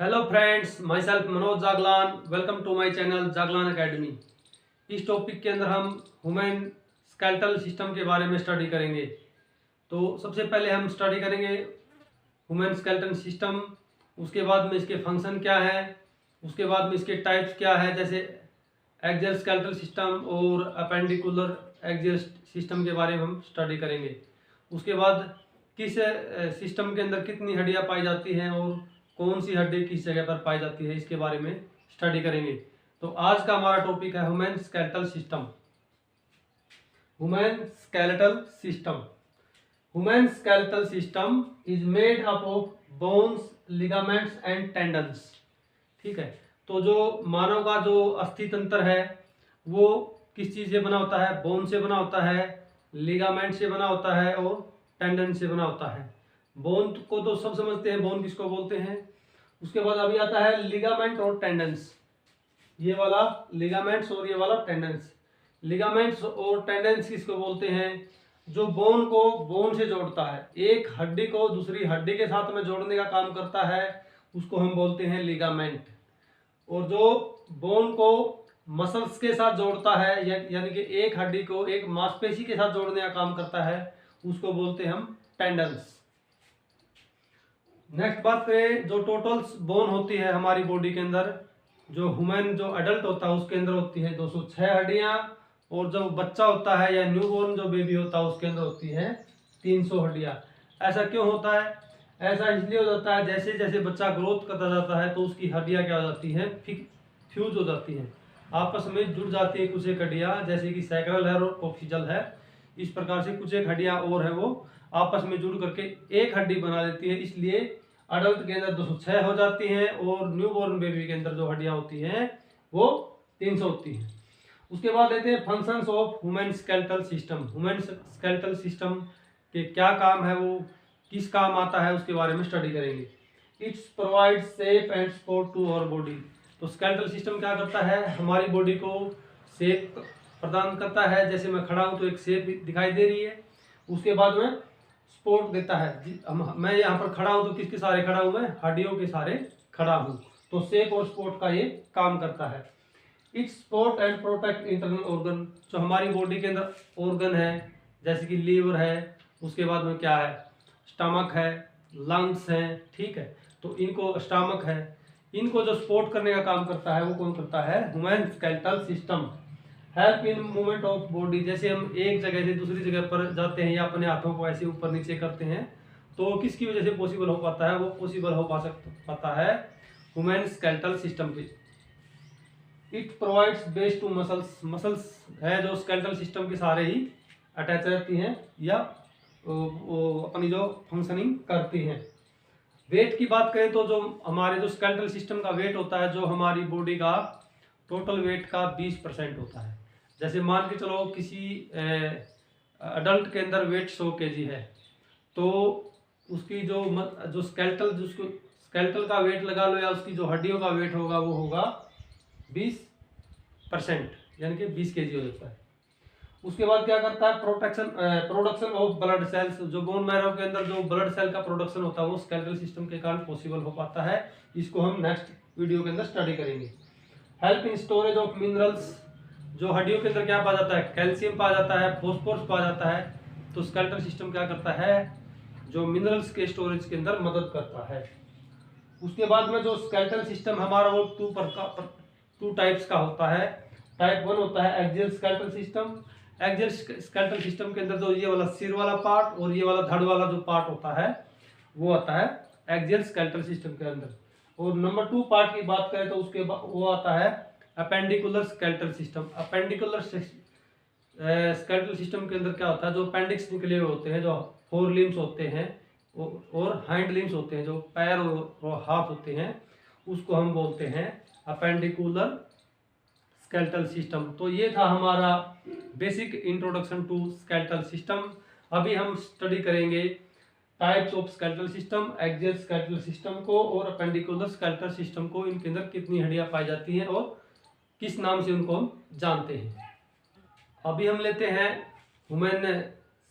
Hello friends, myself Manoj Jaglan. Welcome to my channel Jaglan academy. इस topic के अंदर हम ह्यूमन स्केलेटल सिस्टम के बारे में स्टडी करेंगे। तो सबसे पहले हम स्टडी करेंगे ह्यूमन स्केलेटल सिस्टम, उसके बाद में इसके फंक्शन क्या है, उसके बाद में इसके टाइप्स क्या है, जैसे एक्सियल स्केलेटल सिस्टम और अपेंडिकुलर एक्सियल सिस्टम के बारे में हम स्टडी करेंगे। उसके बाद किस सिस्टम के अंदर कितनी हड्डियाँ पाई जाती हैं और कौन सी हड्डी किस जगह पर पाई जाती है, इसके बारे में स्टडी करेंगे। तो आज का हमारा टॉपिक है human skeletal system. Human skeletal system human skeletal system is made up of bones, ligaments and tendons. ठीक है, तो जो मानव का जो अस्थि तंत्र है वो किस चीज़ से बना होता है? बोन से बना होता है, लिगामेंट से बना होता है और टेंडन से बना होता है। बोन को तो सब समझते हैं, बोन किसको बोलते हैं। उसके बाद अभी आता है लिगामेंट और टेंडेंस। ये वाला लिगामेंट्स और ये वाला टेंडेंस। लिगामेंट्स और टेंडेंस किसको बोलते हैं? जो बोन को बोन से जोड़ता है, एक हड्डी को दूसरी हड्डी के साथ में जोड़ने का काम करता है, उसको हम बोलते हैं लिगामेंट। और जो बोन को मसल्स के साथ जोड़ता है, यानी कि एक हड्डी को एक मांसपेशी के साथ जोड़ने का काम करता है, उसको बोलते हैं हम टेंडन्स। नेक्स्ट बात करें, जो टोटल बोन होती है हमारी बॉडी के अंदर, जो ह्यूमन जो अडल्ट होता है उसके अंदर होती है 206 हड्डियां, और जो बच्चा होता है या न्यूबॉर्न जो बेबी होता है उसके अंदर होती है 300 हड्डियां। ऐसा क्यों होता है? ऐसा इसलिए हो जाता है जैसे जैसे बच्चा ग्रोथ करता जाता है तो उसकी हड्डियां क्या हो जाती हैं, फ्यूज हो जाती हैं, आपस में जुड़ जाती है कुछ एक हड्डियां, जैसे कि सैक्रल है और कोक्सीजल है। इस प्रकार से कुछ एक हड्डियां और है वो आपस में जुड़ करके एक हड्डी बना देती है। इसलिए अडल्ट के अंदर 206 हो जाती हैं और न्यूबॉर्न बेबी के अंदर जो हड्डियां होती हैं वो 300 होती हैं। उसके बाद लेते हैं functions of human skeletal system. Human skeletal system के क्या काम है, वो किस काम आता है, उसके बारे में स्टडी करेंगे। It's provide shape and support to our body. तो स्केलेटल सिस्टम क्या करता है? हमारी बॉडी को शेप प्रदान करता है। जैसे मैं खड़ा हूँ तो एक शेप दिखाई दे रही है। उसके बाद में सपोर्ट देता है। मैं यहाँ पर खड़ा हूँ तो किसके सहारे खड़ा हूँ? मैं हड्डियों के सहारे खड़ा हूँ। तो शेप और सपोर्ट का ये काम करता है। It's support and protect internal organ. जो हमारी बॉडी के अंदर ऑर्गन है, जैसे कि लीवर है, उसके बाद में क्या है, स्टमक है, लंग्स हैं, ठीक है। तो इनको स्टमक है, इनको जो सपोर्ट करने का काम करता है वो कौन करता है? Human skeletal system. Help in movement of body. जैसे हम एक जगह से दूसरी जगह पर जाते हैं या अपने हाथों को ऐसे ऊपर नीचे करते हैं, तो किसकी वजह से पॉसिबल हो पाता है? वो पॉसिबल हो पाता है ह्यूमन स्केलेटल सिस्टम पे। It provides base to muscles. Muscles है जो स्केलेटल सिस्टम के सहारे ही अटैच रहती हैं या वो अपनी जो फंक्शनिंग करती हैं। वेट की बात करें तो जो हमारे जो स्केलेटल सिस्टम का वेट होता है, जो हमारी बॉडी का टोटल वेट का 20% होता है। जैसे मान के चलो किसी अडल्ट के अंदर वेट 100 kg है, तो उसकी जो स्केलेटल जिसको स्केलेटल का वेट लगा लो या उसकी जो हड्डियों का वेट होगा वो होगा 20%, यानी कि 20 kg हो जाता है। उसके बाद क्या करता है? Production of blood cells. जो बोन मैरो के अंदर जो ब्लड सेल का प्रोडक्शन होता है वो स्केलेटल सिस्टम के कारण पॉसिबल हो पाता है। इसको हम नेक्स्ट वीडियो के अंदर स्टडी करेंगे। Help in storage of minerals. जो हड्डियों के अंदर क्या पा जाता है? कैल्शियम पा जाता है, फॉस्फोरस पा जाता है। तो स्केलेटल सिस्टम क्या करता है? जो मिनरल्स के स्टोरेज के अंदर मदद करता है। उसके बाद में जो स्केलेटल सिस्टम हमारा वो टू टाइप्स का होता है। टाइप 1 होता है axial skeletal system. Axial skeletal system के अंदर जो ये वाला सिर वाला पार्ट और ये वाला धड़ वाला जो पार्ट होता है वो आता है एक्सियल स्केलेटल सिस्टम के अंदर। और नंबर 2 पार्ट की बात करें तो उसके वो आता है appendicular skeletal system. Appendicular skeletal system के अंदर क्या होता है? जो अपेंडिक्स निकले हुए होते हैं, जो 4 लिम्स होते हैं और हाइंड लिम्स होते हैं, जो पैर और हाथ होते हैं, उसको हम बोलते हैं अपेंडिकुलर स्केलेटल सिस्टम। तो ये था हमारा basic introduction to skeletal system. अभी हम स्टडी करेंगे types of skeletal system, axial skeletal system को और अपेंडिकुलर स्केलेटल सिस्टम को, इनके अंदर कितनी हड्डियां पाई जाती हैं और किस नाम से उनको हम जानते हैं। अभी हम लेते हैं ह्यूमन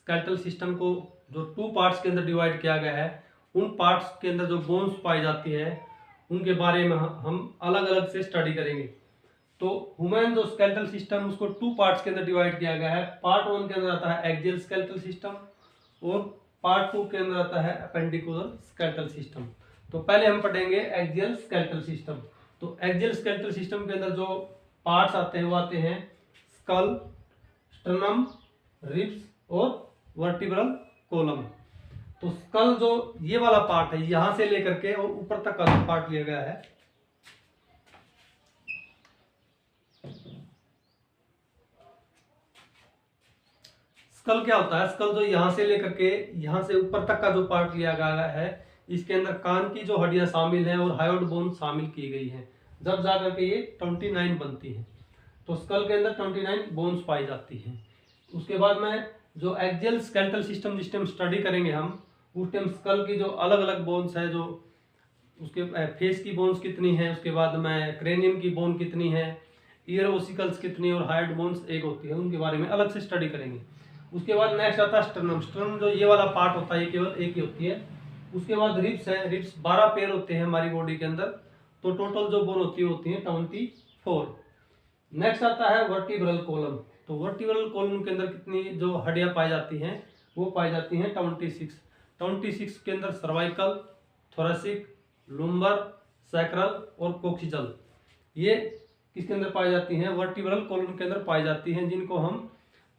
स्केलेटल सिस्टम को, जो 2 पार्ट्स के अंदर डिवाइड किया गया है। उन पार्ट्स के अंदर जो बोन्स पाई जाती है उनके बारे में हम अलग अलग से स्टडी करेंगे। तो ह्यूमन जो स्केलेटल सिस्टम उसको 2 पार्ट्स के अंदर डिवाइड किया गया है। पार्ट 1 के अंदर आता है एक्सियल स्केलेटल सिस्टम और पार्ट 2 के अंदर आता है अपेंडिकुलर स्केलेटल सिस्टम। तो पहले हम पढ़ेंगे एक्सियल स्केलेटल सिस्टम। तो एक्सियल स्केलेटल सिस्टम के अंदर जो पार्ट्स आते हैं वो आते हैं स्कल, स्टर्नम, रिब्स और वर्टिब्रल कॉलम। तो स्कल जो ये वाला पार्ट है यहां से लेकर के और ऊपर तक का जो पार्ट लिया गया है, स्कल क्या होता है? स्कल जो यहां से लेकर के यहां से ऊपर तक का जो पार्ट लिया गया है, इसके अंदर कान की जो हड्डियां शामिल हैं और हायोइड बोन शामिल की गई हैं, जब जाकर के ये 29 बनती है। तो स्कल के अंदर 29 बोन्स पाई जाती हैं। उसके बाद में जो एक्सियल स्केलेटल सिस्टम जिस टाइम स्टडी करेंगे हम, उस टाइम स्कल की जो अलग अलग बोन्स है, जो उसके फेस की बोन्स कितनी है, उसके बाद में क्रेनियम की बोन कितनी है, ईयर ओसिकल्स कितनी और हाइड बोन्स एक होती है, उनके बारे में अलग से स्टडी करेंगे। उसके बाद नेक्स्ट आता है स्टर्नम। स्टर्नम जो ये वाला पार्ट होता है ये केवल एक ही होती है। उसके बाद रिब्स है। रिब्स 12 पेयर होते हैं हमारी बॉडी के अंदर, तो टोटल जो बोन होती है 24। नेक्स्ट आता है वर्टिब्रल कॉलम। तो वर्टिब्रल कॉलम के अंदर कितनी जो हड्डियां पाई जाती हैं, वो पाई जाती हैं 26 के अंदर सर्वाइकल, थोरेसिक, लुम्बर, सैक्रल और कोक्सिजल, ये किसके अंदर पाई जाती हैं? वर्टिब्रल कॉलम के अंदर पाई जाती हैं, जिनको हम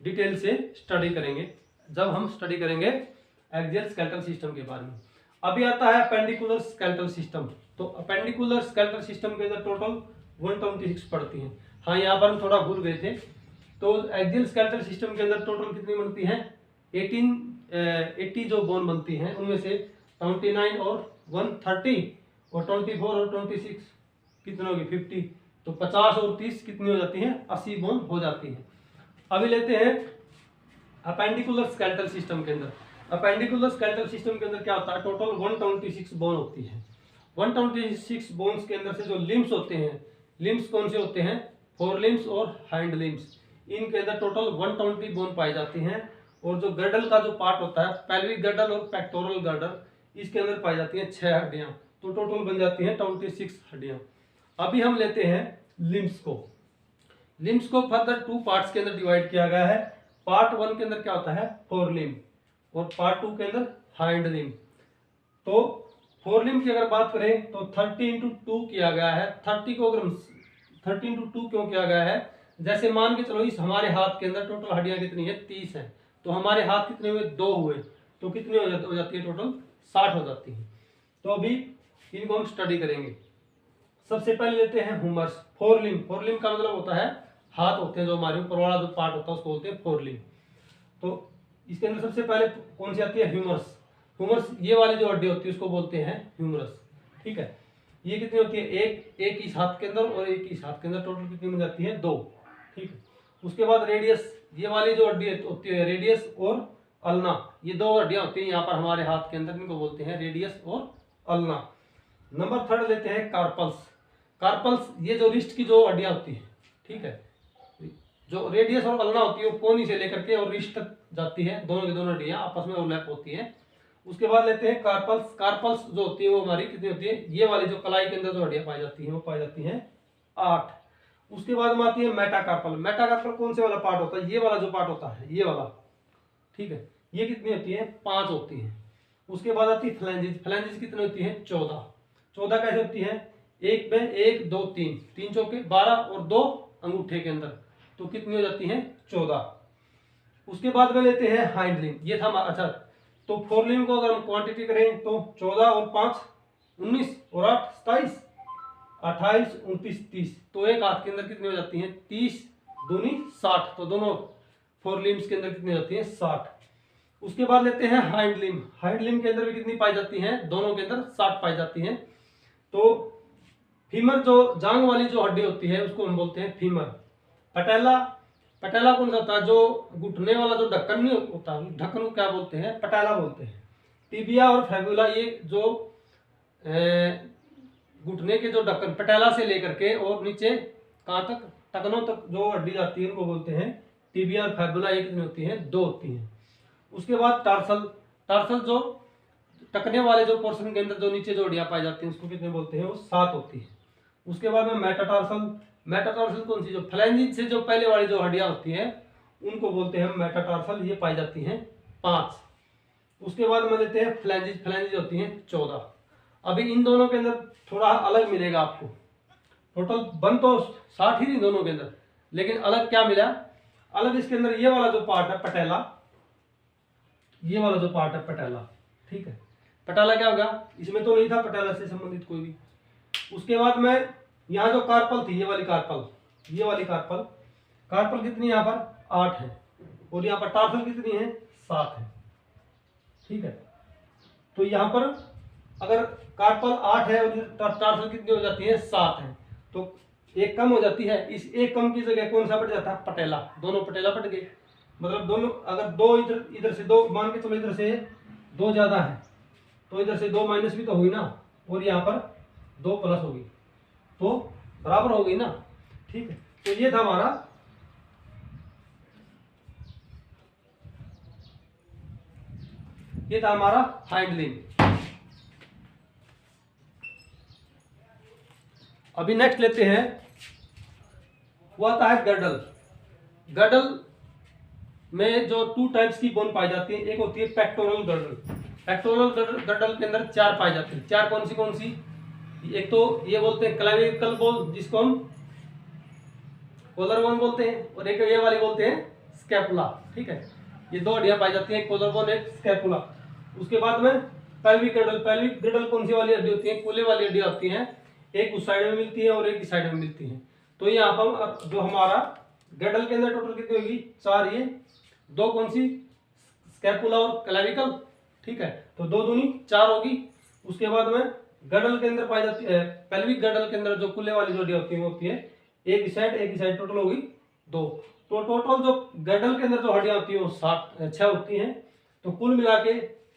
डिटेल से स्टडी करेंगे जब हम स्टडी करेंगे एक्सियल स्केलेटल सिस्टम के बारे में। अभी आता है अपेंडिकुलर स्केलेटल सिस्टम। तो अपेंडिकुलर स्केलेटल सिस्टम के अंदर टोटल 126 पड़ती हैं। हाँ, यहाँ पर हम थोड़ा भूल गए थे। तो एक्सियल स्केलेटल सिस्टम के अंदर टोटल कितनी बनती हैं? 80 जो बोन बनती हैं, उनमें से 29 और 130 और 24 और 26 कितनी होगी? 50। तो 50 और 30 कितनी हो जाती हैं? 80 बोन हो जाती हैं। अभी लेते हैं अपेंडिकुलर स्केलेटल सिस्टम के अंदर। अपेंडिकुलर स्केलेटल सिस्टम के अंदर क्या होता है? टोटल 126 बोन होती है। 126 बोन्स के अंदर से जो लिम्स होते हैं, लिम्स कौन से होते हैं? फोर लिम्स और हाइंड लिम्स। इनके अंदर टोटल 120 बोन पाई जाती हैं। और जो गर्डल का जो पार्ट होता है, पेल्विक गर्डल और पेक्टोरल गर्डल, इसके अंदर पाई जाती हैं 6 हड्डियां। तो टोटल बन जाती हैं 26 हड्डियां। अभी हम लेते हैं लिम्स को। लिम्स को फर्दर 2 पार्ट्स के अंदर डिवाइड किया गया है। पार्ट 1 के अंदर क्या होता है? फोर लिम, और पार्ट 2 के अंदर हाइंड लिम। तो फोर लिम की अगर बात करें तो 30x2 किया गया है। 30 को अगर 30x2 क्यों किया गया है? जैसे मान के चलो इस हमारे हाथ के अंदर टोटल हड्डियां कितनी है? 30 है। तो हमारे हाथ कितने हुए? 2 हुए। तो कितनी हो जाती है? टोटल 60 हो जाती है। तो अभी इनको हम स्टडी करेंगे। सबसे पहले लेते हैं ह्यूमर्स। फोर लिम का मतलब होता है हाथ होते हैं, जो हमारे ऊपर वाला जो पार्ट होता है उसको बोलते हैं फोर लिम। तो इसके अंदर सबसे पहले कौन सी आती है? ह्यूमरस। ह्यूमरस ये वाली जो हड्डी होती है उसको बोलते हैं ह्यूमरस। ठीक है, ये कितनी होती है? एक इस हाथ के अंदर और एक इस हाथ के अंदर, टोटल कितनी बन जाती है? 2। ठीक है, उसके बाद रेडियस, ये वाली जो हड्डी होती है रेडियस और अल्ना, ये 2 हड्डियां होती हैं यहाँ पर हमारे हाथ के अंदर, इनको बोलते हैं रेडियस और अल्ना। नंबर 3 लेते हैं कार्पल्स। कार्पल्स ये जो रिस्ट की जो हड्डियां होती है, ठीक है, जो रेडियस और अल्ना होती है वो कोनी से लेकर के और रिस्ट तक जाती है, दोनों की दोनों हड्डियां आपस में ओवरलैप होती हैं। उसके बाद लेते हैं कार्पल्स। कार्पल्स जो होती है वो हमारी कितनी होती है? ये वाली जो कलाई के अंदर जो हड्डियां पाई जाती हैं वो पाई जाती हैं 8। उसके बाद में आती है मेटाकार्पल। मेटाकार्पल कौन से वाला पार्ट होता है? ये वाला जो पार्ट होता है, ये वाला। ठीक है, ये कितनी होती है? 5 होती है। उसके बाद आती है फ्लैंजेस। फ्लैंजेस कितनी होती है? 14। 14 कैसे होती है? एक में 1 2 3, 3 चौके 12 और 2 अंगूठे के अंदर, तो कितनी हो जाती है? 14। उसके बाद में लेते हैं हाइंड लिम्ब। ये था अच्छा, तो फोर लिम्ब को अगर हम क्वांटिटी करें तो 14 और 5 19 और 8 27, 28 29 30, तो एक हाथ के अंदर कितनी हो जाती हैं? 30 दूनी 60। तो दोनों फोर लिम्स के अंदर कितनी हो जाती है? 60। उसके बाद लेते हैं हाइंड लिम्ब। हाइंड लिम्ब के अंदर भी कितनी पाई जाती हैं? दोनों के अंदर 60 पाई जाती हैं। तो फीमर जो जांग वाली जो हड्डी होती है उसको हम बोलते हैं फीमर। पटेला, पटेला कौन सा होता है? जो घुटने वाला जो ढक्कन नहीं होता, ढक्कन को क्या बोलते हैं? पटेला बोलते हैं। टिबिया और फैबुला, ये जो घुटने के जो ढक्कन पटेला से लेकर के और नीचे कहाँ तक, टखनों तक जो हड्डी जाती है उनको बोलते हैं टिबिया और फैबुला। ये कितनी होती है? 2 होती हैं। उसके बाद टार्सल। टार्सल जो टकने वाले जो पोर्शन के अंदर जो नीचे जो हड्डियां पाई जाती हैं उसको कितने बोलते हैं, वो 7 होती है। उसके बाद में मेटाटार्सल, मेटाटार्सल कौन सी, जो फ्लैंजिज से जो पहले वाली जो हड्डियां होती हैं उनको बोलते हैं मेटाटार्सल, ये पाई जाती हैं 5। उसके बाद में लेते हैं फ्लैंजिज, फ्लैंजिज होती हैं 14। अभी इन दोनों के अंदर थोड़ा अलग मिलेगा आपको, टोटल बन तो 60 ही नहीं दोनों के अंदर, लेकिन अलग क्या मिला, अलग इसके अंदर ये वाला जो पार्ट है पटेला, ये वाला जो पार्ट है पटेला, ठीक है। पटेला क्या होगा, इसमें तो नहीं था पटेला से संबंधित कोई भी। उसके बाद में यहाँ जो कार्पल थी, ये वाली कार्पल, ये वाली कार्पल, कार्पल कितनी यहाँ पर 8 है, और यहाँ पर टार्सल कितनी है 7 है, ठीक है। तो यहाँ पर अगर कार्पल 8 है और टार्सल कितनी हो जाती है 7 है, तो एक कम हो जाती है। इस एक कम की जगह कौन सा बढ़ जाता है, पटेला, दोनों पटेला बढ़ गए। मतलब दोनों, अगर दो इधर से दो मान के चलो, इधर से 2 ज्यादा है तो इधर से 2 माइनस भी तो हुई ना, और यहाँ पर 2 प्लस होगी तो बराबर हो गई ना, ठीक है। तो ये था हमारा हाइंड लिम्ब। अभी नेक्स्ट लेते हैं, वो आता है गर्डल। गर्डल में जो 2 टाइप्स की बोन पाई जाती है, एक होती है पेक्टोरल गर्डल। पेक्टोरल गर्डल के अंदर 4 पाई जाती है। 4 कौन सी, एक तो ये बोलते हैं क्लेविकल बोन, जिसको हम कोलर बोन बोलते हैं, और एक ये वाली बोलते हैं स्कैपुला, ठीक है। ये 2 हड्डियां पाई जाती हैं, कोलर बोन, एक स्कैपुला। उसके बाद में पेल्विक गर्डल। पेल्विक गर्डल कौन सी वाली हड्डी होती है, कूल्हे वाली हड्डी होती है, एक उस साइड में मिलती है और एक इस साइड में मिलती है। तो यहाँ पर जो हमारा गर्डल के अंदर टोटल कितनी होगी, 4, ये 2 कौन सी, स्कैपुला और क्लेविकल, ठीक है। तो 2 दूनी 4 होगी। उसके बाद में गर्डल के अंदर पाई जाती है, पेल्विक गर्डल के अंदर जो कूल्हे वाली जो हड्डी होती है वो होती है एक ही साइड, टोटल होगी 2। तो टोटल जो गर्डल के अंदर जो हड्डियां होती है वो 6 होती हैं। तो कुल मिला के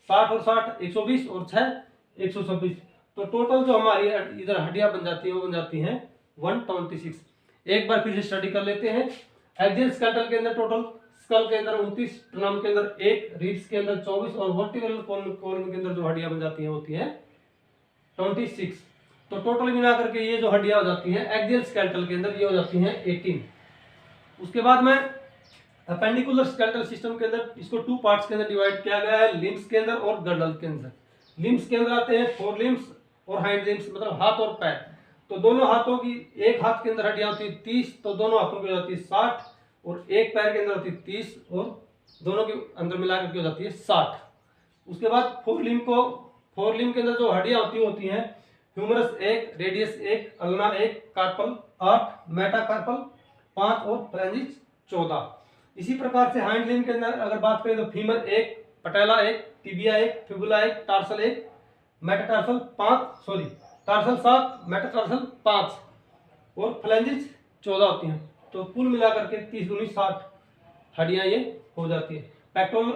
60 और 60 120 और 6 126। तो टोटल जो हमारी इधर हड्डियां बन जाती है वो बन जाती हैं 126। एक बार फिर से स्टडी कर लेते हैं। एक्सियल स्केलेटल के अंदर टोटल, स्कल के अंदर 29, स्टर्नम के अंदर 1, रिब्स के अंदर 24 और वर्टिकल कॉलम के अंदर जो हड्डियां बन जाती हैं होती है 26। तो टोटल मिला करके ये जो हड्डियां हो जाती हैं एक्सियल स्केलेटल के अंदर, ये हो जाती हैं 18। उसके बाद में अपेंडिकुलर स्केलेटल सिस्टम के अंदर इसको 2 पार्ट्स के अंदर डिवाइड किया गया है, लिम्स के अंदर और गर्डल के अंदर। लिम्स के अंदर आते हैं 4 लिम्स और हाइंड लिम्स, मतलब हाथ और पैर। तो दोनों हाथों की, एक हाथ के अंदर हड्डियां होती है 30, तो दोनों हाथों की हो जाती है 60, और एक पैर के अंदर होती है 30 और दोनों के अंदर मिलाकर के हो जाती है 60। उसके बाद 4 लिम्ब के अंदर जो हड्डियां होती हैं humerus 1, radius 1, ulna 1, carpal 8, metacarpal 5 और फ्लैंजिज 14। इसी प्रकार से हाइंड लिम्ब के अंदर अगर बात करें तो फीमर 1, पटेला 1, tibia 1, fibula 1, tarsal 1, metatarsal 5, tarsal 7, metatarsal 5 और फ्लैंजिज 14 होती हैं। तो कुल मिलाकर के 30 दूनी 60 हड्डियां ये हो जाती है। पेक्टोरल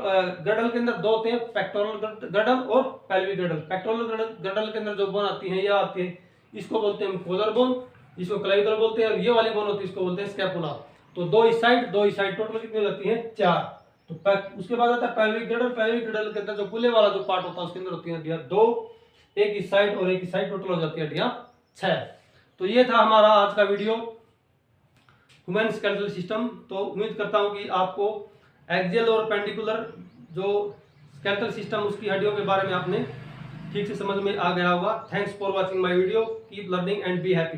गर्डल के अंदर 2 होते हैं, पेक्टोरल गर्डल और पेल्विक गर्डल। पेक्टोरल गर्डल के अंदर जो बोन आती है, ये आती है, इसको बोलते हैं कोलर बोन, इसको क्लेविकल बोलते हैं, और ये वाली बोन होती है इसको बोलते हैं स्कैपुला। तो 2 इस साइड, 2 इस साइड, टोटल कितनी हो जाती है 4। तो उसके बाद आता है पेल्विक गर्डल। पेल्विक गर्डल के अंदर जो कूल्हे वाला जो पार्ट होता है उसके अंदर होती है हड्डियां 2, एक इस साइड और एक इस साइड, टोटल हो जाती है हड्डियां 6। तो ये था हमारा आज का वीडियो ह्यूमन स्केलेटल सिस्टम। तो उम्मीद करता हूं कि आपको एक्सियल और पेंडिकुलर जो स्केलेटल सिस्टम उसकी हड्डियों के बारे में आपने ठीक से समझ में आ गया होगा। Thanks for watching my video. Keep learning and be happy.